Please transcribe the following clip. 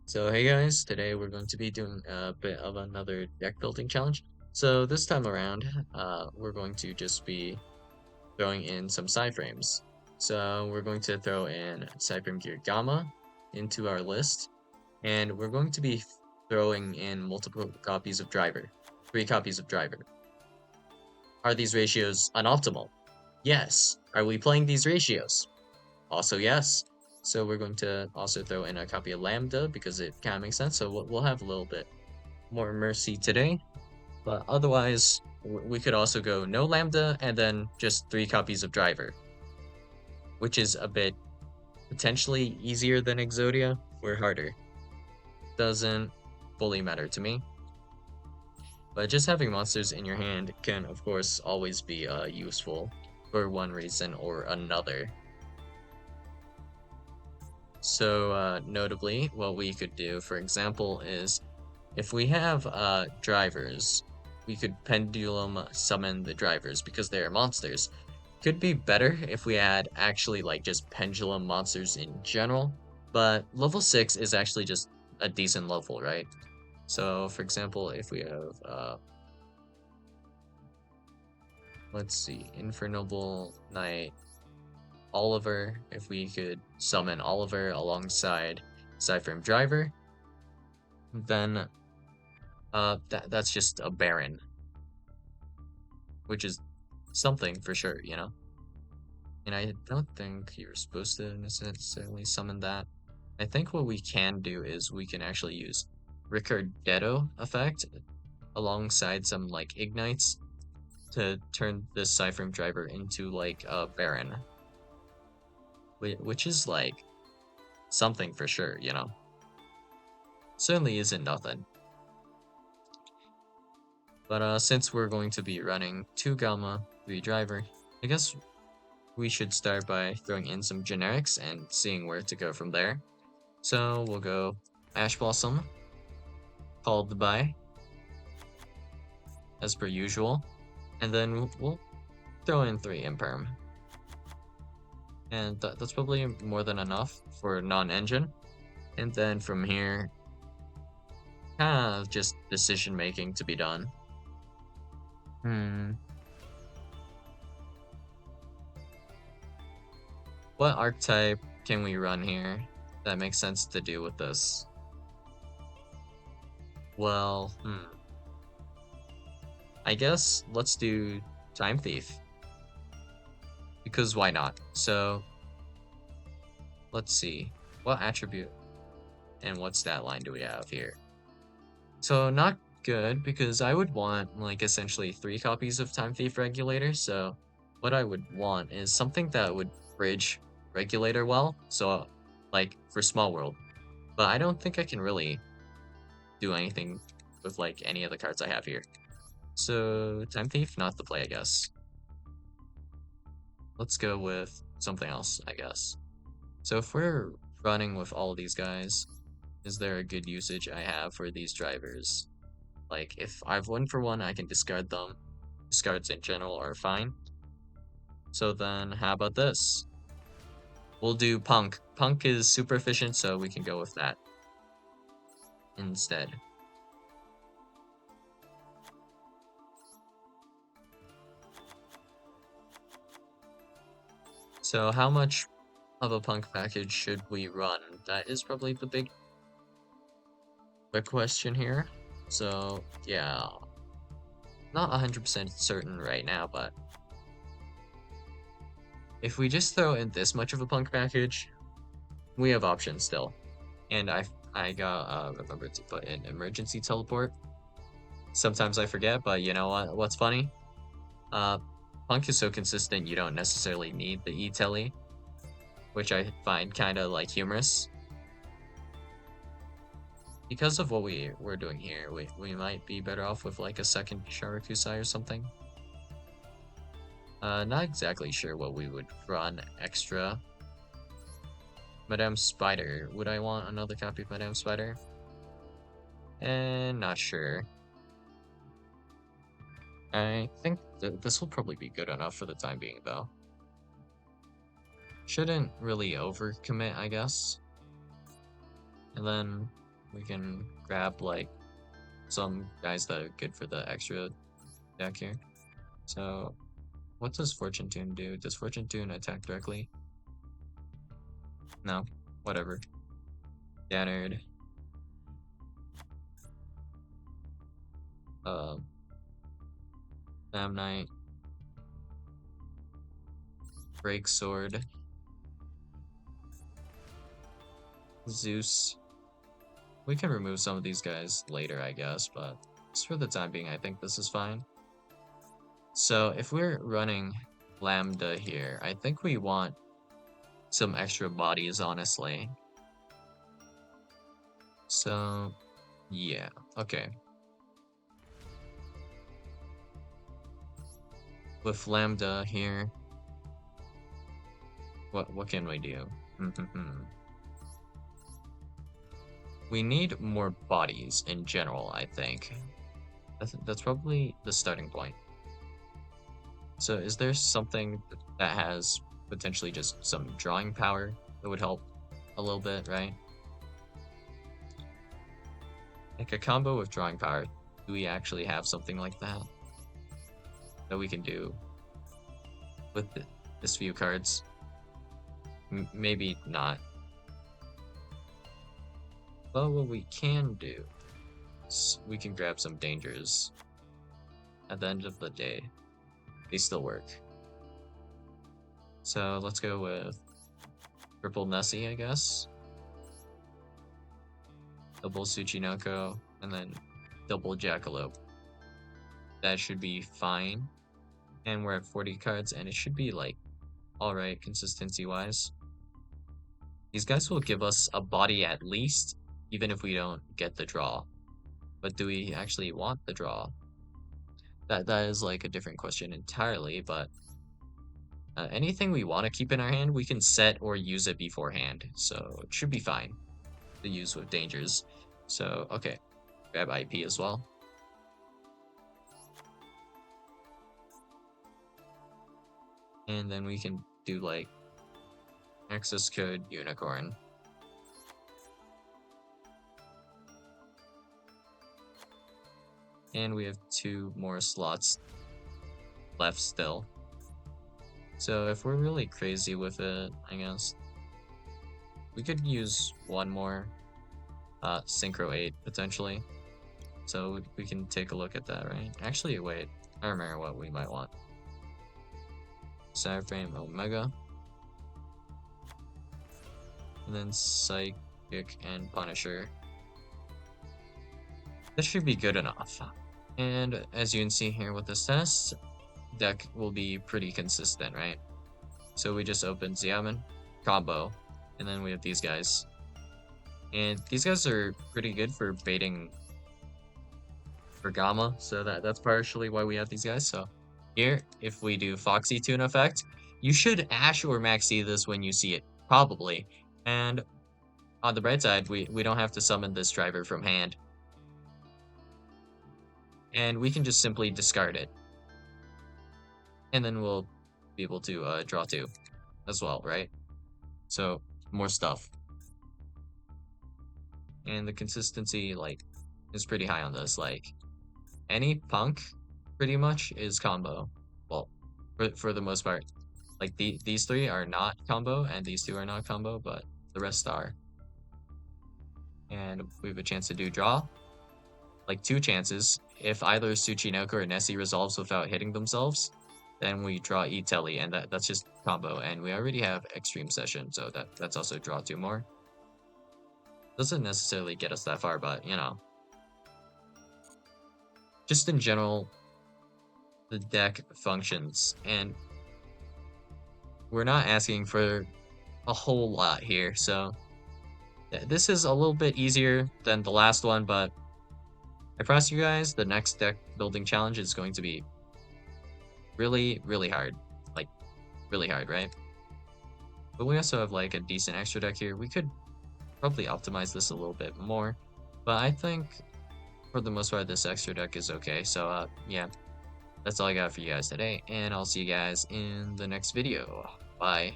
So hey guys, today we're going to be doing a bit of another deck building challenge. So this time around, we're going to just be throwing in some frames. So we're going to throw in frame gear gamma into our list, and we're going to be throwing in multiple copies of driver, 3 copies of driver. Are these ratios unoptimal? Yes. Are we playing these ratios? Also, yes. So we're going to also throw in a copy of Lambda because it kind of makes sense. So we'll have a little bit more mercy today. But otherwise, we could also go no Lambda and then just 3 copies of Driver, which is a bit potentially easier than Exodia or harder. Doesn't fully matter to me. But just having monsters in your hand can, of course, always be useful for one reason or another. So, notably, what we could do, for example, is if we have drivers, we could pendulum summon the drivers because they're monsters. Could be better if we had actually like just pendulum monsters in general, but level 6 is actually just a decent level, right? So, for example, if we have let's see, Infernoble Knight Oliver, if we could summon Oliver alongside Cypherm Driver, then that's just a Baron, which is something for sure, you know? And I don't think you're supposed to necessarily summon that. I think what we can do is we can actually use Ricardetto effect alongside some like ignites to turn this Cypherm driver into like a Baron, which is like something for sure, you know? Certainly isn't nothing. But since we're going to be running 2 Gamma, 3 Driver, I guess we should start by throwing in some generics and seeing where to go from there. So we'll go Ash Blossom, followed by, as per usual, and then we'll throw in 3 Imperm. And that's probably more than enough for non-engine. And then from here, kind of just decision making to be done. What archetype can we run here that makes sense to do with this? Well, I guess let's do Time Thief. Because why not? So, let's see. What attribute and what stat line do we have here? So, not good, because I would want, like, essentially 3 copies of Time Thief Regulator, so what I would want is something that would bridge Regulator well, so, like, for Small World. But I don't think I can really do anything with, like, any of the cards I have here. So, Time Thief, not the play, I guess. Let's go with something else, I guess. So if we're running with all these guys, is there a good usage I have for these drivers? Like, if I've 1-for-1, I can discard them. Discards in general are fine. So then, how about this? We'll do Punk. Punk is super efficient, so we can go with that instead. So how much of a Punk package should we run? That is probably the big question here. So, yeah. Not 100% certain right now, but if we just throw in this much of a Punk package, we have options still. And I got remember to put in emergency teleport. Sometimes I forget, but you know what? What's funny? Uh, Punk is so consistent you don't necessarily need the E-Tele, which I find kind of like humorous. Because of what we're doing here, we might be better off with like a second Sharakusai or something. Not exactly sure what we would run extra. Madame Spider. Would I want another copy of Madame Spider? And not sure. I think this will probably be good enough for the time being, though. Shouldn't really overcommit, I guess. And then we can grab like some guys that are good for the extra deck here. So what does Fortune Tune do? Does Fortune Tune attack directly? No, whatever. Scattered. Uh, Sam Knight. Break Sword. Zeus. We can remove some of these guys later, I guess, but just for the time being, I think this is fine. So if we're running Lambda here, I think we want some extra bodies, honestly. So, yeah, okay. With Lambda here, what can we do? We need more bodies in general, I think. That's probably the starting point. So is there something that has potentially just some drawing power that would help a little bit, right? Like a combo with drawing power, do we actually have something like that that we can do with this few cards? Maybe not. But what we can do is we can grab some dangers. At the end of the day, they still work. So let's go with Triple Nessie, I guess. Double Tsuchinoko, and then double Jackalope. That should be fine. And we're at 40 cards, and it should be like alright consistency-wise. These guys will give us a body at least, even if we don't get the draw. But do we actually want the draw? That is like a different question entirely, but anything we want to keep in our hand, we can set or use it beforehand. So it should be fine to use with dangers. So, okay. Grab IP as well. And then we can do like access code unicorn. And we have 2 more slots left still. So if we're really crazy with it, I guess we could use 1 more Synchro 8 potentially. So we can take a look at that, right? Actually, wait, I remember what we might want. Cyberframe Omega. And then Psychic and Punisher. That should be good enough. And as you can see here with this test, deck will be pretty consistent, right? So we just open Xiamen, combo, and then we have these guys. And these guys are pretty good for baiting for Gamma, so that's partially why we have these guys. So here, if we do Foxy Tune effect, you should Ash or Maxi this when you see it, probably. And on the bright side, we don't have to summon this driver from hand. And we can just simply discard it. And then we'll be able to draw 2 as well, right? So, more stuff. And the consistency, like, is pretty high on this. Like, any punk, pretty much, is combo. Well, for the most part. Like, these 3 are not combo, and these 2 are not combo, but the rest are. And we have a chance to do draw. Like, 2 chances. If either Tsuchinoko or Nessie resolves without hitting themselves, then we draw E-Telly, and that's just combo. And we already have Extreme Session, so that's also draw 2 more. Doesn't necessarily get us that far, but, you know. Just in general, the deck functions, and we're not asking for a whole lot here, so this is a little bit easier than the last one, but I promise you guys, the next deck building challenge is going to be really, really hard. Like, really hard, right? But we also have, like, a decent extra deck here. We could probably optimize this a little bit more, but I think, for the most part, this extra deck is okay. So, yeah, that's all I got for you guys today, and I'll see you guys in the next video. Bye.